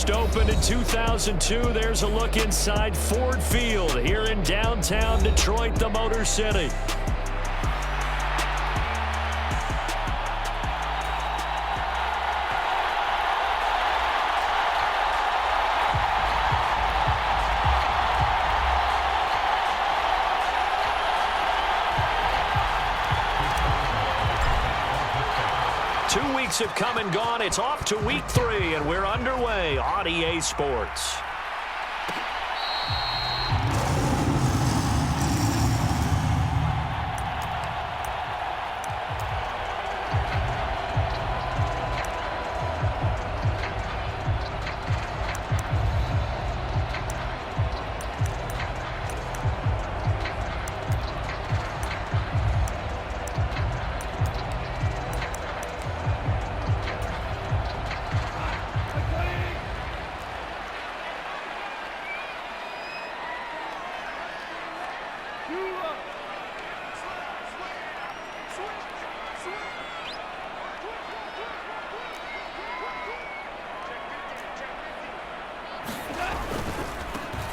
First opened in 2002. There's a look inside Ford Field here in downtown Detroit, the Motor City. Have come and gone. It's off to week 3, and we're underway on EA Sports.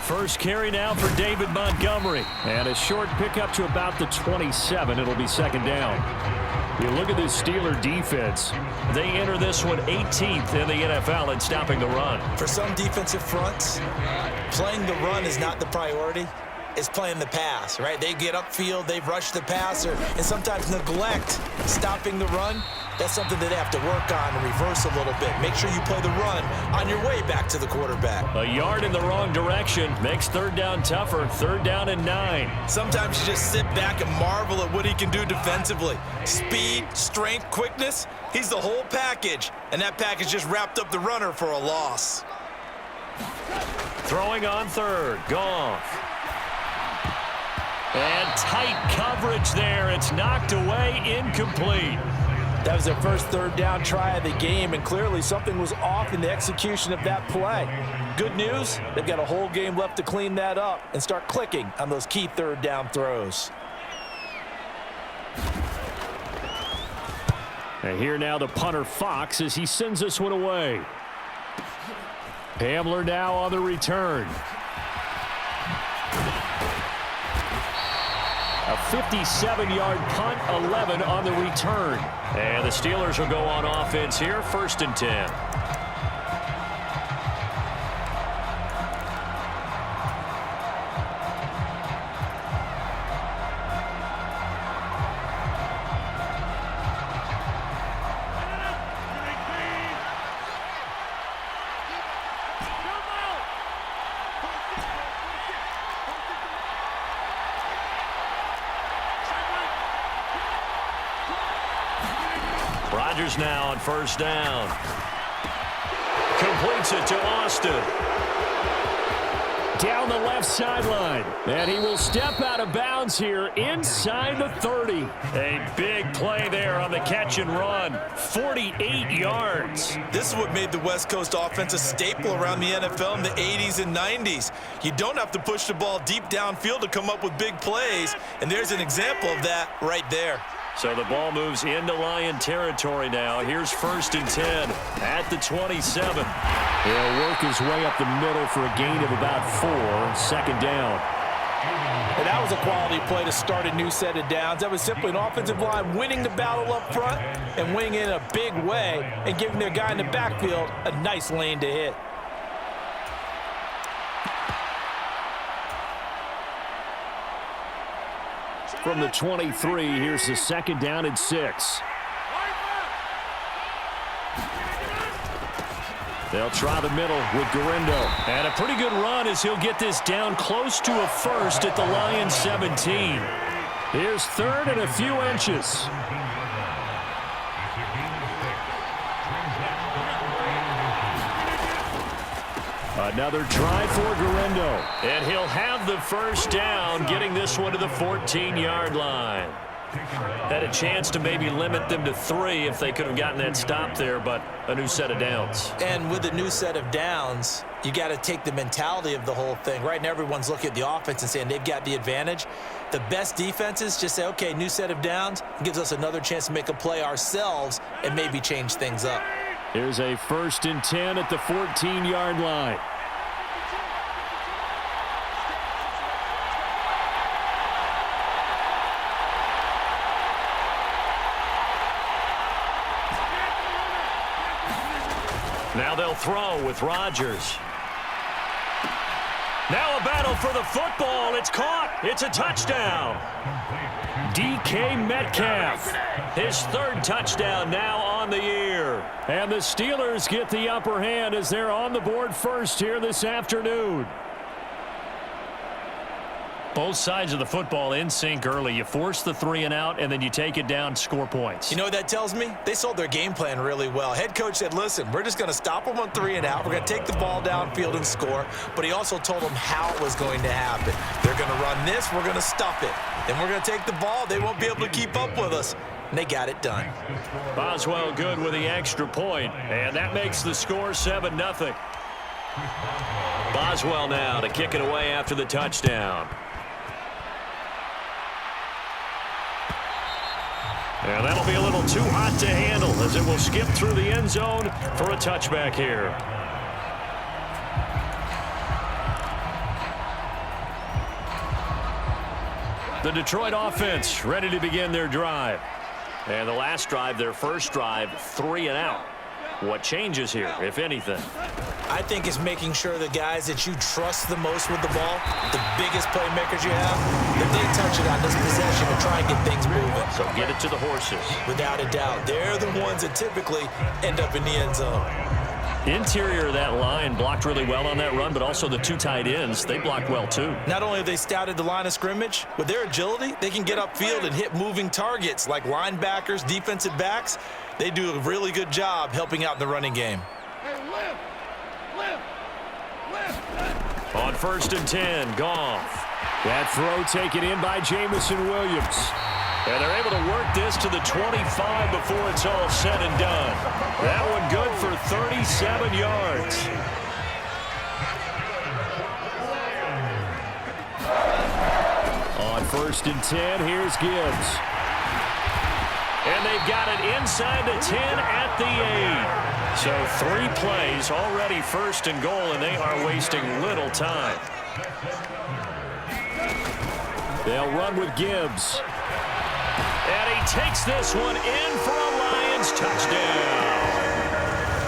First carry now for David Montgomery. And a short pickup to about the 27. It'll be second down. You look at this Steeler defense. They enter this one 18th in the NFL in stopping the run. For some defensive fronts, playing the run is not the priority. It's playing the pass, right? They get upfield, they rush the passer, and sometimes neglect stopping the run. That's something that they have to work on and reverse a little bit. Make sure you play the run on your way back to the quarterback. A yard in the wrong direction makes third down tougher. Third down and 9. Sometimes you just sit back and marvel at what he can do defensively. Speed, strength, quickness, he's the whole package. And that package just wrapped up the runner for a loss. Throwing on third, Goff. And tight coverage there. It's knocked away, incomplete. That was their first third down try of the game, and clearly something was off in the execution of that play. Good news, they've got a whole game left to clean that up and start clicking on those key third down throws. And here now the punter Fox as he sends this one away. Hamler now on the return. A 57-yard punt, 11 on the return. And the Steelers will go on offense here, 1st and 10. Rodgers now on first down. Completes it to Austin. Down the left sideline. And he will step out of bounds here inside the 30. A big play there on the catch and run. 48 yards. This is what made the West Coast offense a staple around the NFL in the 80s and 90s. You don't have to push the ball deep downfield to come up with big plays. And there's an example of that right there. So the ball moves into Lion territory now. Here's 1st and 10 at the 27. He'll work his way up the middle for a gain of about 4. Second down. And that was a quality play to start a new set of downs. That was simply an offensive line winning the battle up front and winning in a big way and giving their guy in the backfield a nice lane to hit. From the 23, here's the second down and 6. They'll try the middle with Gurindo. And a pretty good run as he'll get this down close to a first at the Lions 17. Here's 3rd and a few inches. Another try for Gurindo. And he'll have the first down, getting this one to the 14-yard line. Had a chance to maybe limit them to 3 if they could have gotten that stop there, but a new set of downs. And with a new set of downs, you got to take the mentality of the whole thing. Right now, everyone's looking at the offense and saying they've got the advantage. The best defenses just say, okay, new set of downs, gives us another chance to make a play ourselves and maybe change things up. Here's a 1st and 10 at the 14-yard line. Now they'll throw with Rodgers. Now a battle for the football. It's caught. It's a touchdown. DK Metcalf, his 3rd touchdown now on the year. And the Steelers get the upper hand as they're on the board first here this afternoon. Both sides of the football in sync early. You force the 3 and out, and then you take it down, score points. You know what that tells me? They sold their game plan really well. Head coach said, listen, we're just going to stop them on 3 and out. We're going to take the ball downfield and score. But he also told them how it was going to happen. They're going to run this. We're going to stuff it. Then we're going to take the ball. They won't be able to keep up with us. And they got it done. Boswell good with the extra point, and that makes the score 7-0. Boswell now to kick it away after the touchdown. And that'll be a little too hot to handle as it will skip through the end zone for a touchback here. The Detroit offense ready to begin their drive. And the last drive, their first drive, 3 and out. What changes here, if anything? I think it's making sure the guys that you trust the most with the ball, the biggest playmakers you have, that they touch it on this possession and try and get things moving. So get it to the horses. Without a doubt. They're the ones that typically end up in the end zone. Interior of that line blocked really well on that run, but also the 2 tight ends, they blocked well too. Not only have they scouted the line of scrimmage, with their agility, they can get upfield and hit moving targets like linebackers, defensive backs. They do a really good job helping out in the running game. On 1st and 10, Goff. That throw taken in by Jamison Williams. And they're able to work this to the 25 before it's all said and done. That one good for 37 yards. On 1st and 10, here's Gibbs. And they've got it inside the 10 at the 8. So 3 plays already 1st and goal, and they are wasting little time. They'll run with Gibbs. And he takes this one in for a Lions touchdown.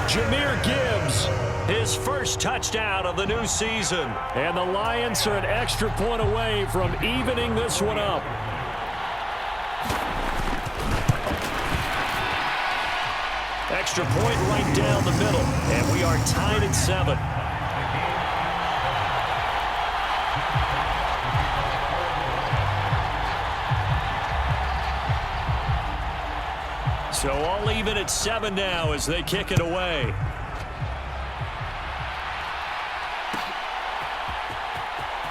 Jahmyr Gibbs, his first touchdown of the new season. And the Lions are an extra point away from evening this one up. Extra point right down the middle, and we are tied at 7. So all even at 7 now as they kick it away.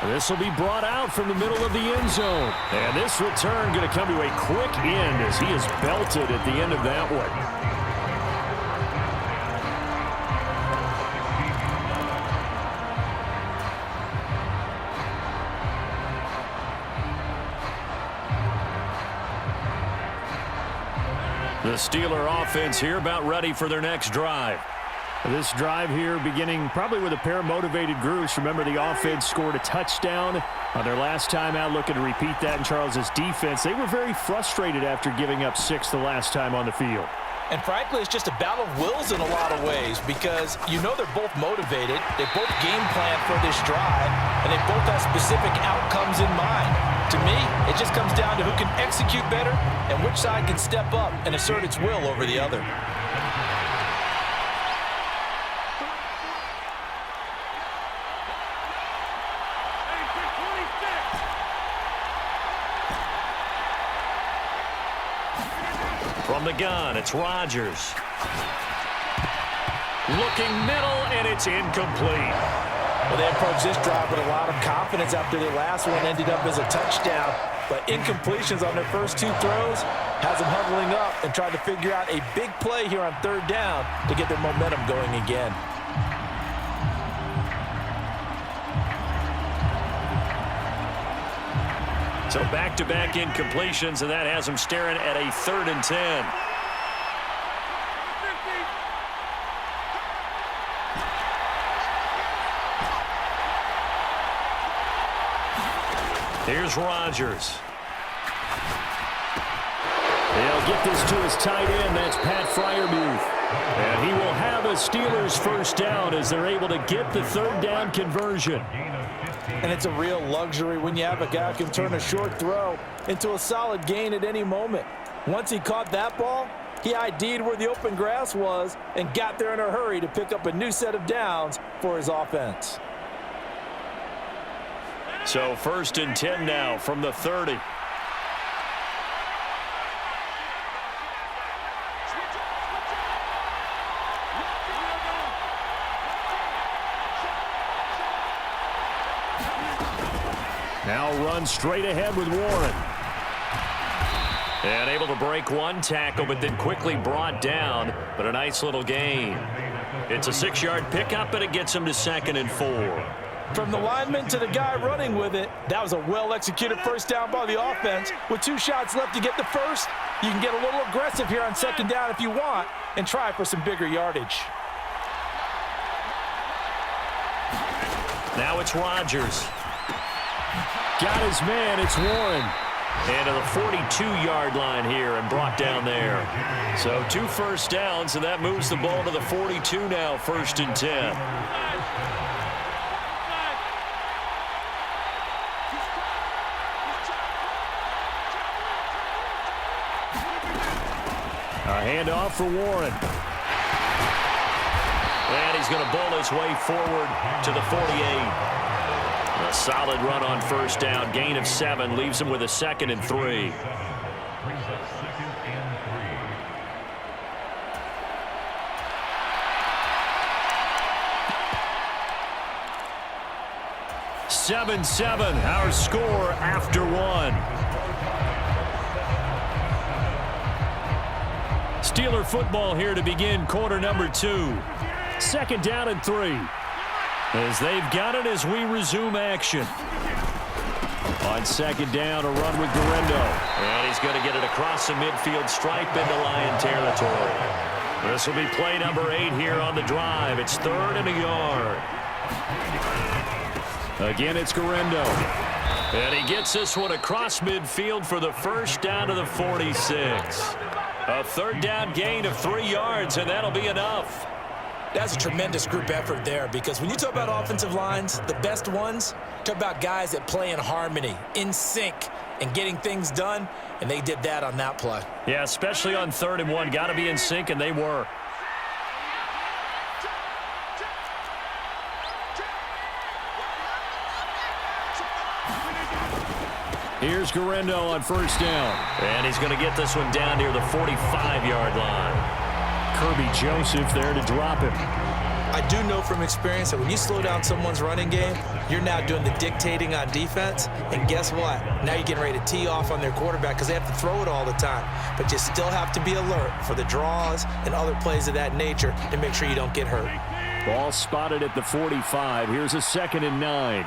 This will be brought out from the middle of the end zone. And this return going to come to a quick end as he is belted at the end of that one. The Steeler offense here about ready for their next drive. This drive here beginning probably with a pair of motivated groups. Remember, the offense scored a touchdown on their last time out, looking to repeat that in Charles's defense. They were very frustrated after giving up 6 the last time on the field. And frankly, it's just a battle of wills in a lot of ways because you know they're both motivated. They both game plan for this drive, and they both have specific outcomes in mind. To me, it just comes down to who can execute better and which side can step up and assert its will over the other. From the gun, it's Rodgers. Looking middle, and it's incomplete. Well, they approached this drive with a lot of confidence after their last one ended up as a touchdown. But incompletions on their first 2 throws has them huddling up and trying to figure out a big play here on 3rd down to get their momentum going again. So back-to-back incompletions, and that has them staring at a 3rd and 10. Here's Rodgers. He'll get this to his tight end. That's Pat Freiermuth. And he will have a Steelers first down as they're able to get the third down conversion. And it's a real luxury when you have a guy who can turn a short throw into a solid gain at any moment. Once he caught that ball, he ID'd where the open grass was and got there in a hurry to pick up a new set of downs for his offense. So 1st and 10 now from the 30. Now run straight ahead with Warren. And able to break one tackle, but then quickly brought down. But a nice little gain. It's a 6-yard pickup, and it gets him to 2nd and 4. From the lineman to the guy running with it, that was a well-executed first down by the offense. With 2 shots left to get the first, you can get a little aggressive here on 2nd down if you want and try for some bigger yardage. Now it's Rodgers. Got his man. It's Warren. And to the 42-yard line here and brought down there. So 2 first downs, and that moves the ball to the 42 now, 1st and 10. A handoff for Warren. And he's going to bowl his way forward to the 48. A solid run on first down. Gain of 7 leaves him with a 2nd and 3. Seven, our score after 1. Steeler football here to begin quarter number 2. 2nd down and 3. As they've got it as we resume action. On 2nd down, a run with Guerrero. And he's going to get it across the midfield stripe into Lion territory. This will be play number 8 here on the drive. It's 3rd and a yard. Again, it's Guerrero. And he gets this one across midfield for the first down to the 46. A 3rd down gain of 3 yards, and that'll be enough. That's a tremendous group effort there, because when you talk about offensive lines, the best ones, talk about guys that play in harmony, in sync, and getting things done, and they did that on that play. Yeah, especially on 3rd and 1. Got to be in sync, and they were. Here's Guerrero on first down. And he's going to get this one down near the 45-yard line. Kirby Joseph there to drop him. I do know from experience that when you slow down someone's running game, you're now doing the dictating on defense. And guess what? Now you're getting ready to tee off on their quarterback because they have to throw it all the time. But you still have to be alert for the draws and other plays of that nature to make sure you don't get hurt. Ball spotted at the 45. Here's a 2nd and 9.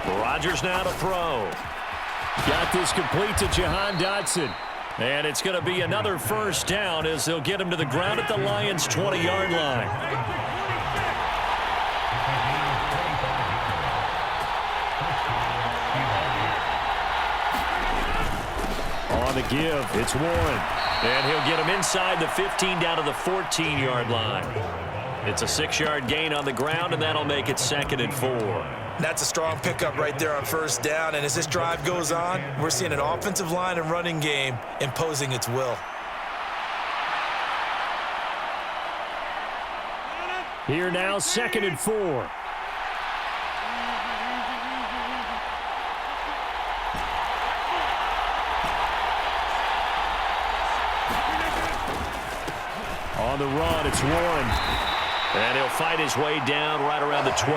Rodgers now to throw. Got this complete to Jahan Dotson. And it's going to be another first down as they'll get him to the ground at the Lions' 20-yard line. On the give, it's Warren. And he'll get him inside the 15 down to the 14-yard line. It's a 6-yard gain on the ground, and that'll make it 2nd and 4. That's a strong pickup right there on first down. And as this drive goes on, we're seeing an offensive line and running game imposing its will. Here now, 2nd and 4. On the run, it's Warren. And he'll fight his way down right around the 12.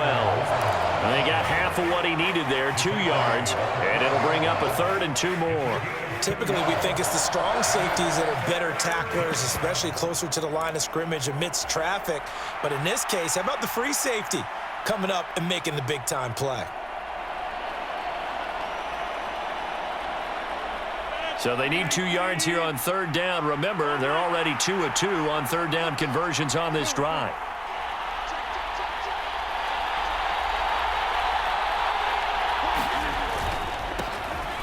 And they got half of what he needed there, 2 yards, and it'll bring up a 3rd and 2 more. Typically, we think it's the strong safeties that are better tacklers, especially closer to the line of scrimmage amidst traffic. But in this case, how about the free safety coming up and making the big-time play? So they need 2 yards here on third down. Remember, they're already 2 of 2 on third down conversions on this drive.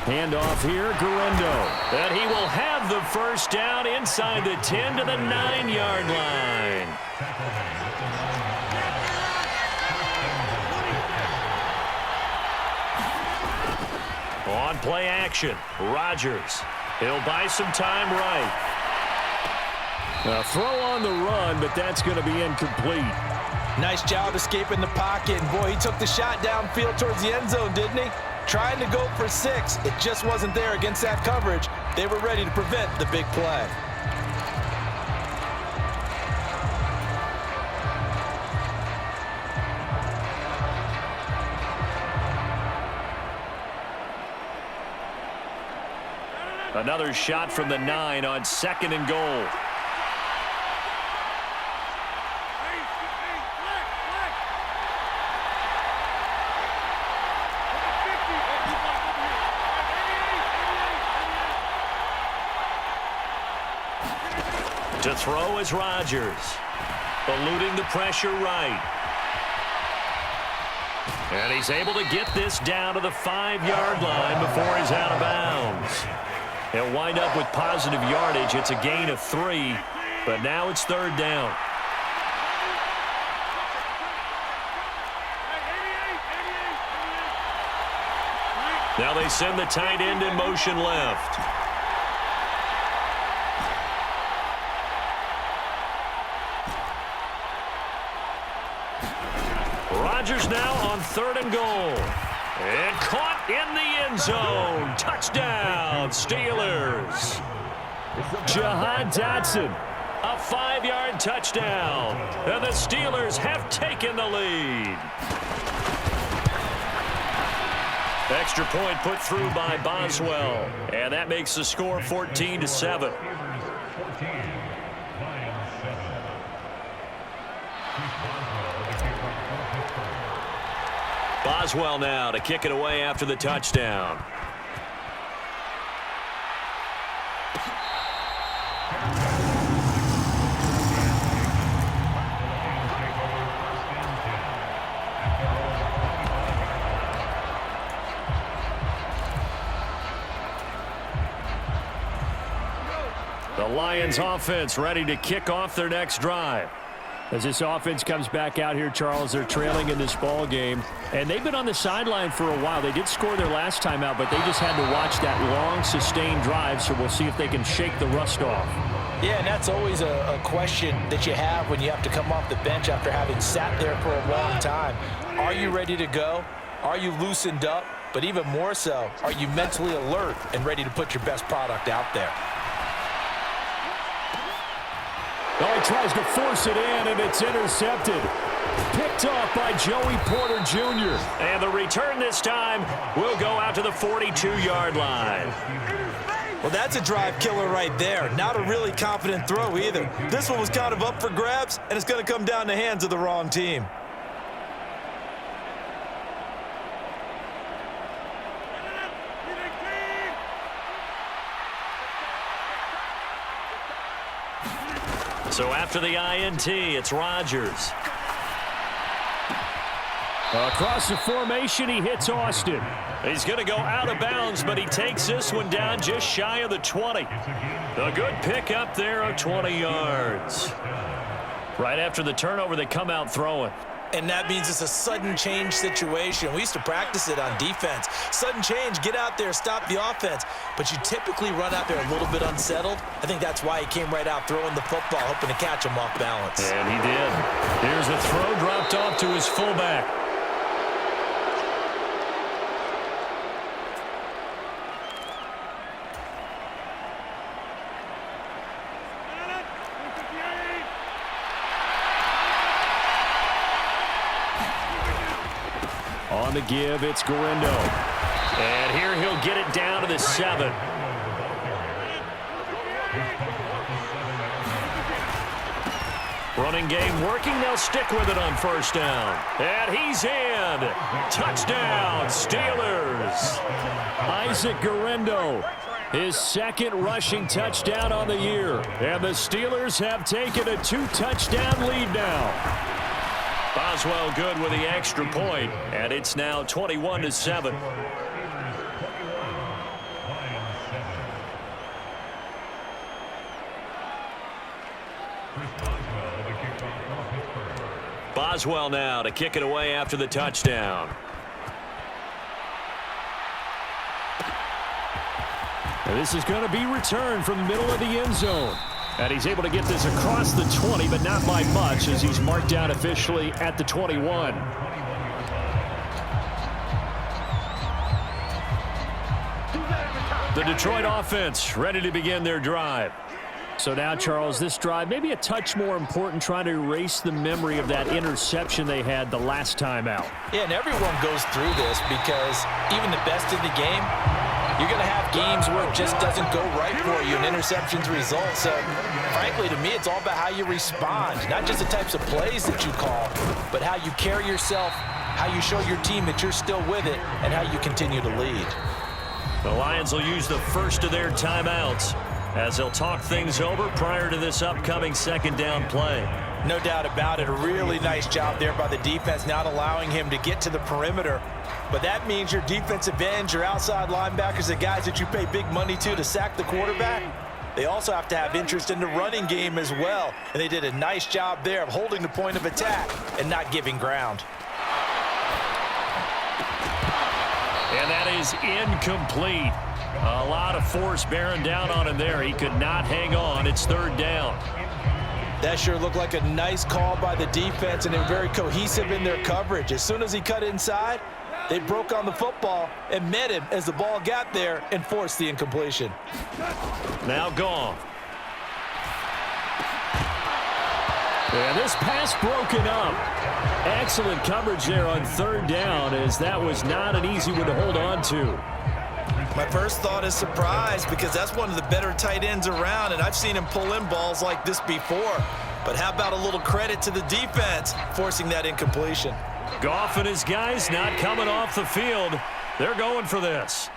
Handoff here, Guerrero. And he will have the first down inside the 10 to the 9-yard line. On play action, Rodgers. He'll buy some time right. A throw on the run, but that's going to be incomplete. Nice job escaping the pocket. And, boy, he took the shot downfield towards the end zone, didn't he? Trying to go for 6. It just wasn't there against that coverage. They were ready to prevent the big play. Another shot from the 9 on 2nd and goal. To throw is Rodgers. Eluding the pressure right. And he's able to get this down to the 5-yard line before he's out of bounds. He'll wind up with positive yardage. It's a gain of 3, but now it's third down. Now they send the tight end in motion left. Rodgers now on 3rd and goal. And caught in the end zone. Touchdown, Steelers. Jahan Dotson. A 5-yard touchdown. And the Steelers have taken the lead. Extra point put through by Boswell. And that makes the score 14-7. Boswell now to kick it away after the touchdown. The Lions offense ready to kick off their next drive. As this offense comes back out here, Charles, they're trailing in this ball game, and they've been on the sideline for a while. They did score their last time out, but they just had to watch that long, sustained drive, so we'll see if they can shake the rust off. Yeah, and that's always a question that you have when you have to come off the bench after having sat there for a long time. Are you ready to go? Are you loosened up? But even more so, are you mentally alert and ready to put your best product out there? Oh, he tries to force it in, and it's intercepted. Picked off by Joey Porter Jr. And the return this time will go out to the 42-yard line. Well, that's a drive killer right there. Not a really confident throw either. This one was kind of up for grabs, and it's going to come down in the hands of the wrong team. So after the INT, it's Rodgers. Across the formation, he hits Austin. He's going to go out of bounds, but he takes this one down just shy of the 20. A good pickup there of 20 yards. Right after the turnover, they come out throwing. And that means it's a sudden change situation. We used to practice it on defense. Sudden change, get out there, stop the offense. But you typically run out there a little bit unsettled. I think that's why he came right out throwing the football, hoping to catch him off balance. And he did. Here's a throw dropped off to his fullback. On the give, it's Guerrero. And here he'll get it down to the 7. Running game working. They'll stick with it on first down. And he's in. Touchdown, Steelers. Isaac Guerrero His second rushing touchdown on the year. And the Steelers have taken a 2-touchdown lead now. Boswell good with the extra point, and it's now 21-7. Boswell now to kick it away after the touchdown. And this is going to be returned from the middle of the end zone. And he's able to get this across the 20, but not by much, as he's marked down officially at the 21. The Detroit offense ready to begin their drive. So now, Charles, this drive maybe a touch more important, trying to erase the memory of that interception they had the last time out. Yeah, and everyone goes through this because even the best in the game, you're going to have games where it just doesn't go right for you, and interceptions result. So, frankly, to me, it's all about how you respond, not just the types of plays that you call, but how you carry yourself, how you show your team that you're still with it, and how you continue to lead. The Lions will use the first of their timeouts as they'll talk things over prior to this upcoming second down play. No doubt about it. A really nice job there by the defense, not allowing him to get to the perimeter. But that means your defensive ends, your outside linebackers, the guys that you pay big money to sack the quarterback, they also have to have interest in the running game as well. And they did a nice job there of holding the point of attack and not giving ground. And that is incomplete. A lot of force bearing down on him there. He could not hang on. It's third down. That sure looked like a nice call by the defense, and they're very cohesive in their coverage. As soon as he cut inside, they broke on the football and met him as the ball got there and forced the incompletion. Now gone. And this pass broken up. Excellent coverage there on third down, as that was not an easy one to hold on to. My first thought is surprise, because that's one of the better tight ends around, and I've seen him pull in balls like this before. But how about a little credit to the defense forcing that incompletion? Goff and his guys not coming off the field. They're going for this.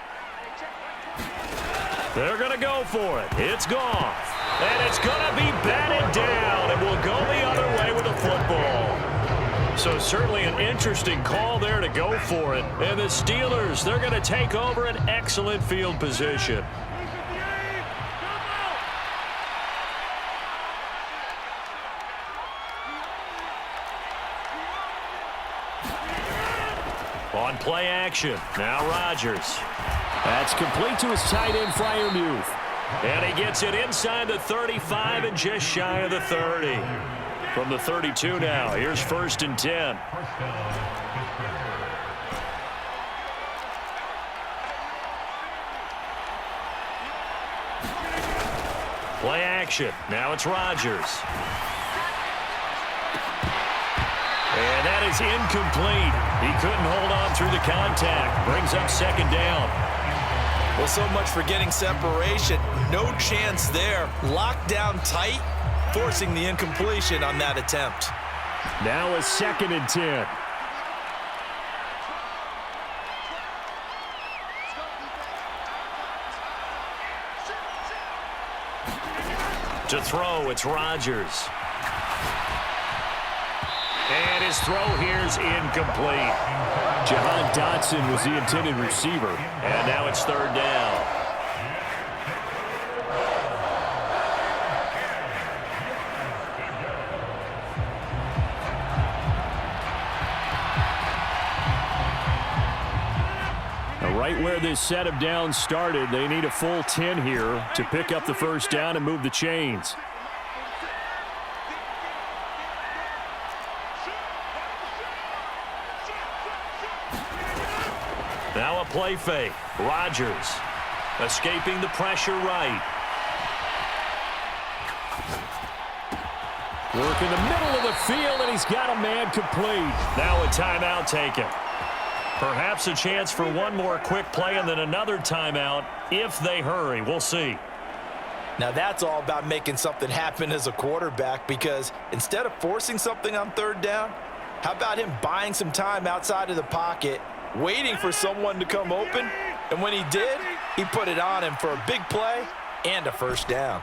They're going to go for it. It's Goff. And it's going to be batted down, and will go the other way with the football. So certainly an interesting call there to go for it. And the Steelers, they're going to take over an excellent field position. On play action, now Rodgers. That's complete to his tight end, Freiermuth. And he gets it inside the 35 and just shy of the 30. From the 32 now, here's 1st and 10. Play action, now it's Rodgers. And that is incomplete. He couldn't hold on through the contact. Brings up second down. Well, so much for getting separation. No chance there. Locked down tight, forcing the incompletion on that attempt. Now a 2nd and 10. To throw, it's Rodgers. And his throw here's incomplete. Jahan Dotson was the intended receiver. And now it's third down. Right where this set of downs started, they need a full 10 here to pick up the first down and move the chains. Now a play fake. Rodgers escaping the pressure right. Work in the middle of the field, and he's got a man complete. Now a timeout taken. Perhaps a chance for one more quick play and then another timeout if they hurry. We'll see. Now that's all about making something happen as a quarterback, because instead of forcing something on third down, how about him buying some time outside of the pocket, waiting for someone to come open, and when he did, He put it on him for a big play and a first down.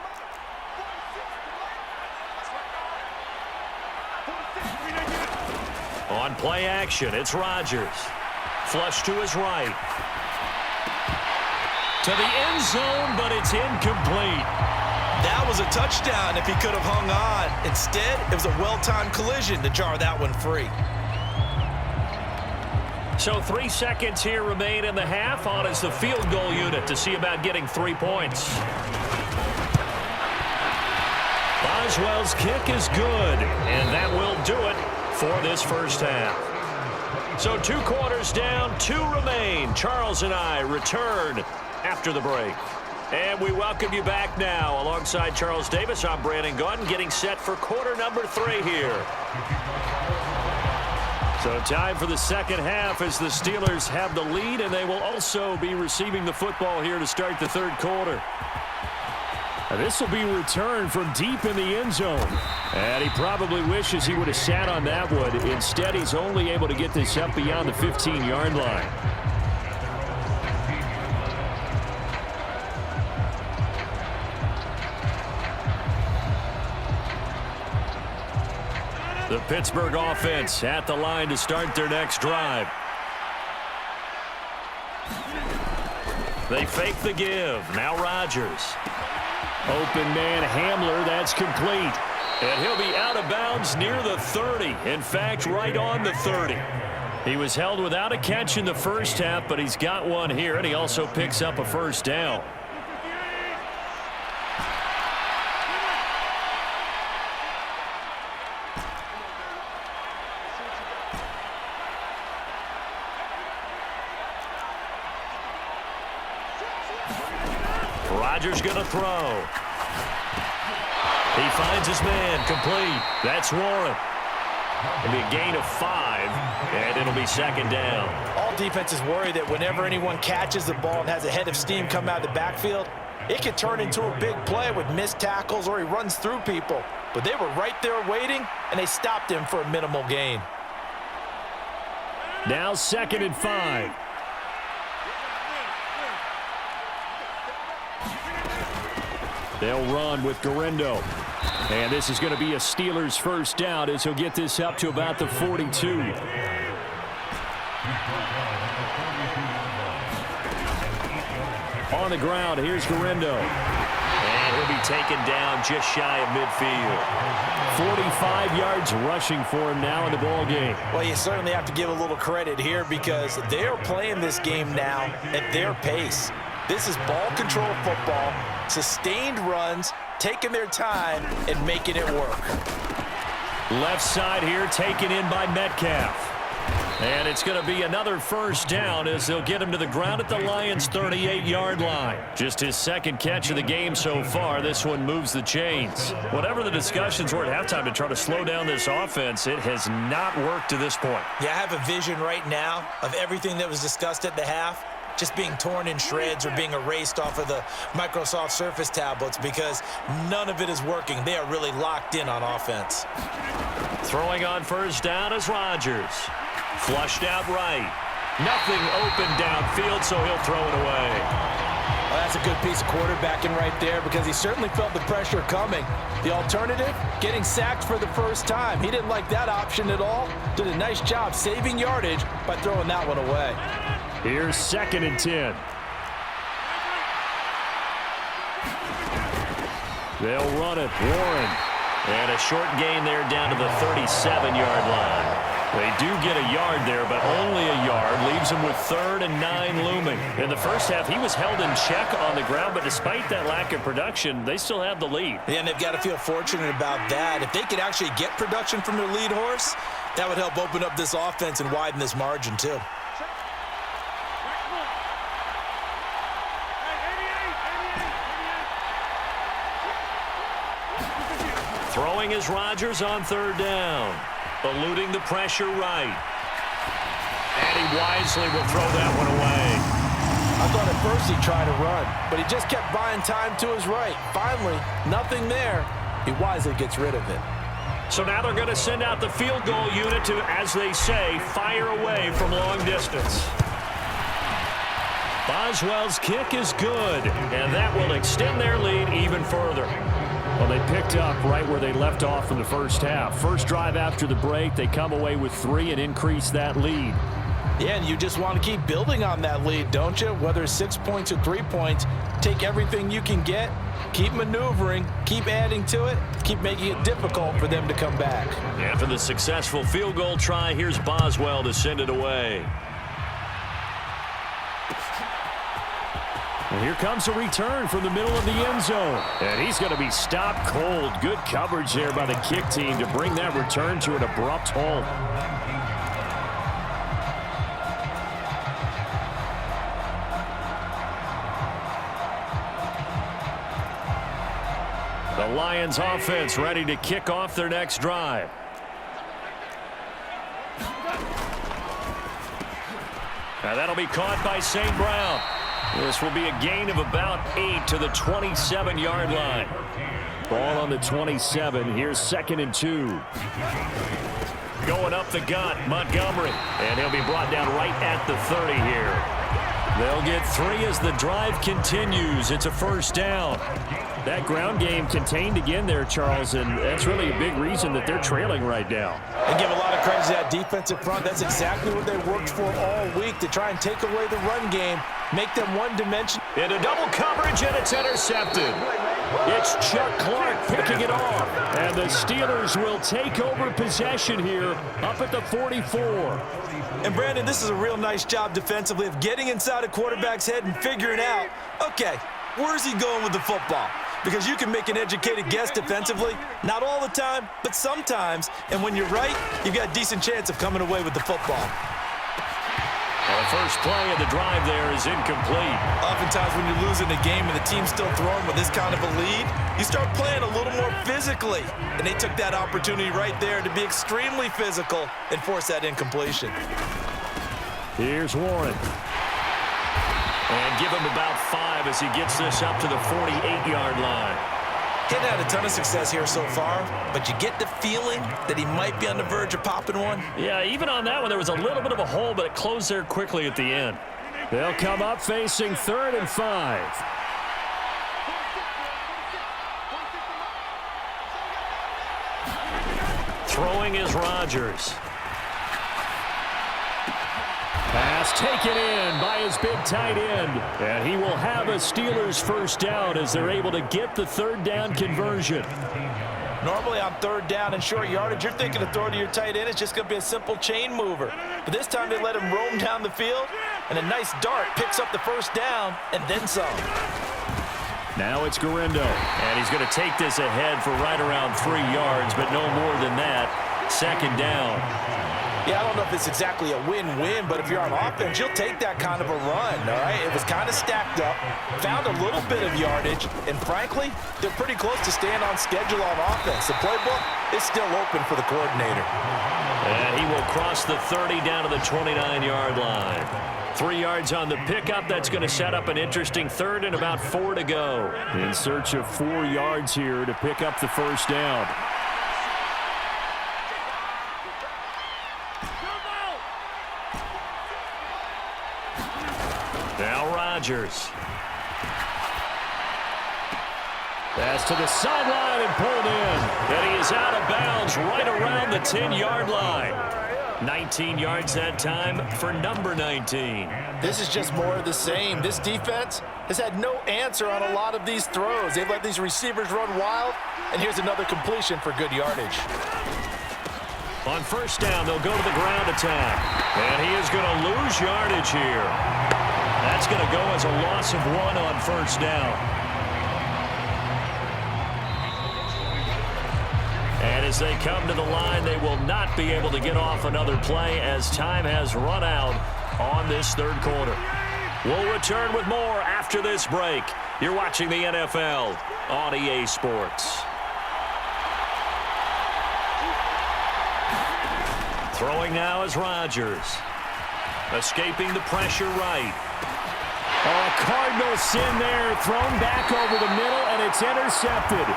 On play action, it's Rodgers. Flush to his right. To the end zone, but it's incomplete. That was a touchdown if he could have hung on. Instead, it was a well-timed collision to jar that one free. So 3 seconds here remain in the half. On is the field goal unit to see about getting 3 points. Boswell's kick is good, and that will do it for this first half. So 2 quarters down, 2 remain. Charles and I return after the break. And we welcome you back now. Alongside Charles Davis, I'm Brandon Gunn, getting set for quarter number 3 here. So time for the second half as the Steelers have the lead, and they will also be receiving the football here to start the third quarter. This will be returned from deep in the end zone. And he probably wishes he would have sat on that one. Instead, he's only able to get this up beyond the 15-yard line. The Pittsburgh offense at the line to start their next drive. They fake the give. Now Rodgers. Open man Hamler, that's complete. And he'll be out of bounds near the 30. In fact, right on the 30. He was held without a catch in the first half, but he's got one here, and he also picks up a first down. Rodgers going to throw. He finds his man, complete. That's Warren. It'll be a gain of 5, and it'll be second down. All defenses worry that whenever anyone catches the ball and has a head of steam come out of the backfield, it could turn into a big play with missed tackles or he runs through people. But they were right there waiting, and they stopped him for a minimal gain. Now 2nd and 5. They'll run with Garindo. And this is going to be a Steelers first down as he'll get this up to about the 42. On the ground, here's Garindo. And he'll be taken down just shy of midfield. 45 yards rushing for him now in the ball game. Well, you certainly have to give a little credit here because they're playing this game now at their pace. This is ball control football, sustained runs, taking their time and making it work. Left side here taken in by Metcalf. And it's going to be another first down as they'll get him to the ground at the Lions' 38-yard line. Just his second catch of the game so far. This one moves the chains. Whatever the discussions were at halftime to try to slow down this offense, it has not worked to this point. Yeah, I have a vision right now of everything that was discussed at the half just being torn in shreds or being erased off of the Microsoft Surface tablets because none of it is working. They are really locked in on offense. Throwing on first down is Rodgers. Flushed out right. Nothing open downfield, so he'll throw it away. Well, that's a good piece of quarterbacking right there because he certainly felt the pressure coming. The alternative, getting sacked for the first time. He didn't like that option at all. Did a nice job saving yardage by throwing that one away. Here's 2nd and 10. They'll run it. Warren. And a short gain there down to the 37-yard line. They do get a yard there, but only a yard. Leaves them with 3rd and 9 looming. In the first half, he was held in check on the ground, but despite that lack of production, they still have the lead. Yeah, and they've got to feel fortunate about that. If they could actually get production from their lead horse, that would help open up this offense and widen this margin too. Throwing is Rodgers on 3rd down. Eluding the pressure right. And he wisely will throw that one away. I thought at first he'd try to run, but he just kept buying time to his right. Finally, nothing there. He wisely gets rid of it. So now they're going to send out the field goal unit to, as they say, fire away from long distance. Boswell's kick is good, and that will extend their lead even further. Well, they picked up right where they left off in the first half. First drive after the break, they come away with 3 and increase that lead. Yeah, and you just want to keep building on that lead, don't you? Whether it's 6 points or 3 points, take everything you can get, keep maneuvering, keep adding to it, keep making it difficult for them to come back. After the successful field goal try, here's Boswell to send it away. And here comes a return from the middle of the end zone. And he's going to be stopped cold. Good coverage there by the kick team to bring that return to an abrupt halt. The Lions offense ready to kick off their next drive. Now that'll be caught by St. Brown. This will be a gain of about 8 to the 27-yard line. Ball on the 27. Here's 2nd and 2. Going up the gut, Montgomery. And he'll be brought down right at the 30 here. They'll get 3 as the drive continues. It's a first down. That ground game contained again there, Charles, and that's really a big reason that they're trailing right now. And give a lot of credit to that defensive front. That's exactly what they worked for all week, to try and take away the run game, make them one-dimensional. Into double coverage, and it's intercepted. It's Chuck Clark picking it off. And the Steelers will take over possession here up at the 44. And, Brandon, this is a real nice job defensively of getting inside a quarterback's head and figuring out, okay, where's he going with the football? Because you can make an educated guess defensively. Not all the time, but sometimes. And when you're right, you've got a decent chance of coming away with the football. Well, the first play of the drive there is incomplete. Oftentimes when you're losing a game and the team's still throwing with this kind of a lead, you start playing a little more physically. And they took that opportunity right there to be extremely physical and force that incompletion. Here's Warren. And give him about 5 as he gets this up to the 48-yard line. He's had a ton of success here so far, but you get the feeling that he might be on the verge of popping one. Yeah, even on that one, there was a little bit of a hole, but it closed there quickly at the end. They'll come up facing 3rd and 5. Throwing is Rodgers. Pass taken in by his big tight end. And he will have a Steelers first down as they're able to get the 3rd down conversion. Normally on 3rd down and short yardage, you're thinking to throw to your tight end. It's just going to be a simple chain mover. But this time they let him roam down the field, and a nice dart picks up the first down and then some. Now it's Gurindo. And he's going to take this ahead for right around 3 yards, but no more than that. 2nd down. Yeah, I don't know if it's exactly a win-win, but if you're on offense, you'll take that kind of a run, all right? It was kind of stacked up, found a little bit of yardage, and frankly, they're pretty close to staying on schedule on offense. The playbook is still open for the coordinator. And he will cross the 30 down to the 29-yard line. 3 yards on the pickup. That's going to set up an interesting 3rd and about 4 to go. In search of 4 yards here to pick up the first down. Now Rodgers. Pass to the sideline and pulled in. And he is out of bounds right around the 10-yard line. 19 yards that time for number 19. This is just more of the same. This defense has had no answer on a lot of these throws. They've let these receivers run wild, and here's another completion for good yardage. On first down, they'll go to the ground attack. And he is going to lose yardage here. That's going to go as a loss of 1 on first down. And as they come to the line, they will not be able to get off another play as time has run out on this 3rd quarter. We'll return with more after this break. You're watching the NFL on EA Sports. Throwing now is Rodgers. Escaping the pressure right. Oh, a cardinal sin there, thrown back over the middle, and it's intercepted.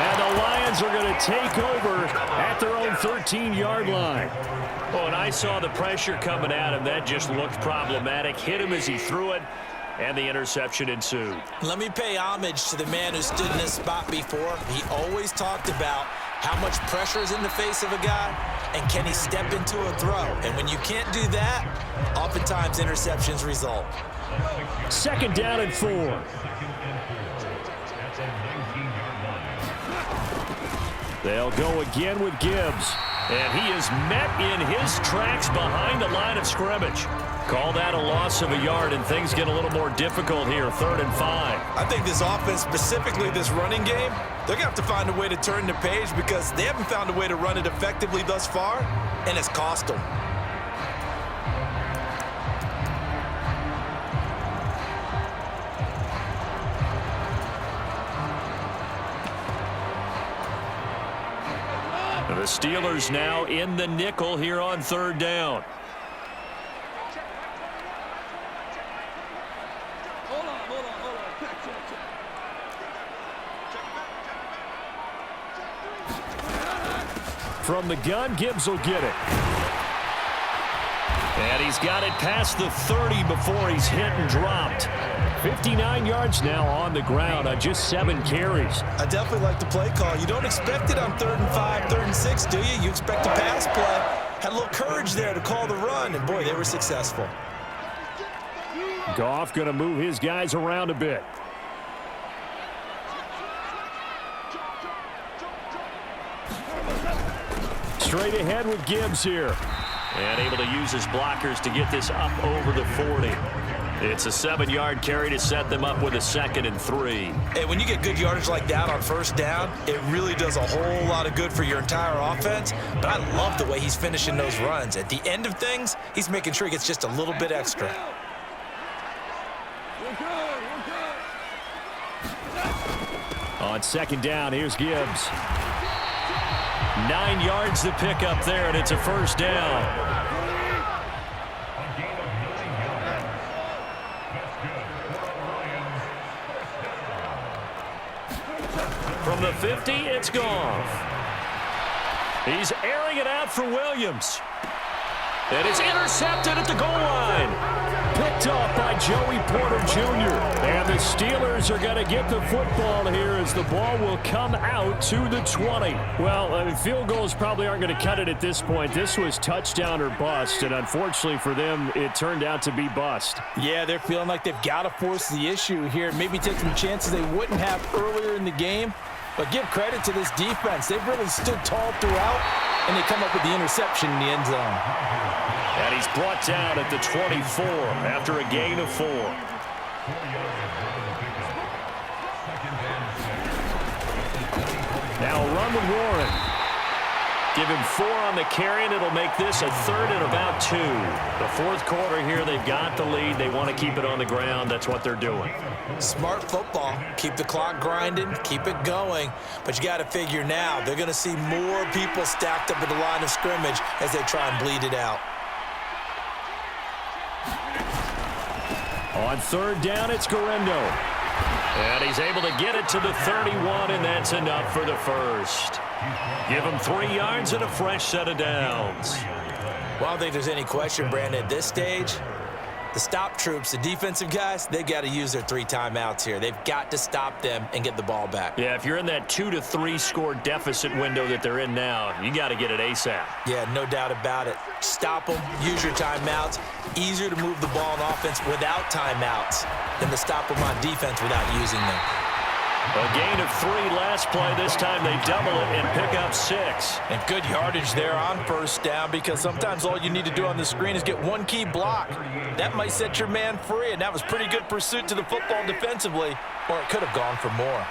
And the Lions are going to take over at their own 13-yard line. Oh, and I saw the pressure coming at him. That just looked problematic. Hit him as he threw it, and the interception ensued. Let me pay homage to the man who stood in this spot before. He always talked about how much pressure is in the face of a guy, and can he step into a throw? And when you can't do that, oftentimes interceptions result. 2nd down and 4. They'll go again with Gibbs. And he is met in his tracks behind the line of scrimmage. Call that a loss of a yard, and things get a little more difficult here, 3rd and 5. I think this offense, specifically this running game, they're going to have to find a way to turn the page because they haven't found a way to run it effectively thus far, and it's cost them. The Steelers now in the nickel here on 3rd down. From the gun, Gibbs will get it. And he's got it past the 30 before he's hit and dropped. 59 yards now on the ground on just 7 carries. I definitely like the play call. You don't expect it on 3rd and 5, 3rd and 6, do you? You expect a pass play. Had a little courage there to call the run, and boy, they were successful. Goff going to move his guys around a bit. Straight ahead with Gibbs here. And able to use his blockers to get this up over the 40. It's a 7-yard carry to set them up with a 2nd and 3. Hey, when you get good yardage like that on 1st down, it really does a whole lot of good for your entire offense. But I love the way he's finishing those runs. At the end of things, he's making sure he gets just a little bit extra. On 2nd down, here's Gibbs. 9 yards to pick up there, and it's a 1st down. From the 50, it's Goff. He's airing it out for Williams. And it's intercepted at the goal line. Picked off by Joey Porter Jr. And the Steelers are going to get the football here as the ball will come out to the 20. Well, field goals probably aren't going to cut it at this point. This was touchdown or bust, and unfortunately for them, it turned out to be bust. Yeah, they're feeling like they've got to force the issue here. Maybe take some chances they wouldn't have earlier in the game. But give credit to this defense. They've really stood tall throughout, and they come up with the interception in the end zone. And he's brought down at the 24 after a gain of 4. Now a run with Warren. Give him 4 on the carry, and it'll make this a 3rd and about 2. The 4th quarter here, they've got the lead. They want to keep it on the ground. That's what they're doing. Smart football. Keep the clock grinding. Keep it going. But you got to figure now, they're going to see more people stacked up at the line of scrimmage as they try and bleed it out. On 3rd down, it's Guerrero. And he's able to get it to the 31, and that's enough for the 1st. Give him 3 yards and a fresh set of downs. Well, I don't think there's any question, Brandon, at this stage, the stop troops, the defensive guys, they've got to use their 3 timeouts here. They've got to stop them and get the ball back. Yeah, if you're in that 2 to 3 score deficit window that they're in now, you got to get it ASAP. Yeah, no doubt about it. Stop them, use your timeouts. Easier to move the ball on offense without timeouts than to stop them on defense without using them. A gain of 3 last play. This time they double it and pick up 6. And good yardage there on 1st down, because sometimes all you need to do on the screen is get 1 key block. That might set your man free, and that was pretty good pursuit to the football defensively, or it could have gone for more.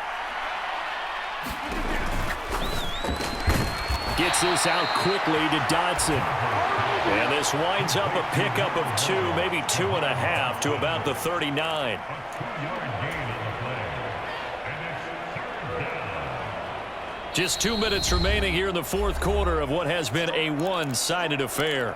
Gets this out quickly to Dodson. And this winds up a pickup of 2, maybe 2.5 to about the 39. Just 2 minutes remaining here in the 4th quarter of what has been a one-sided affair.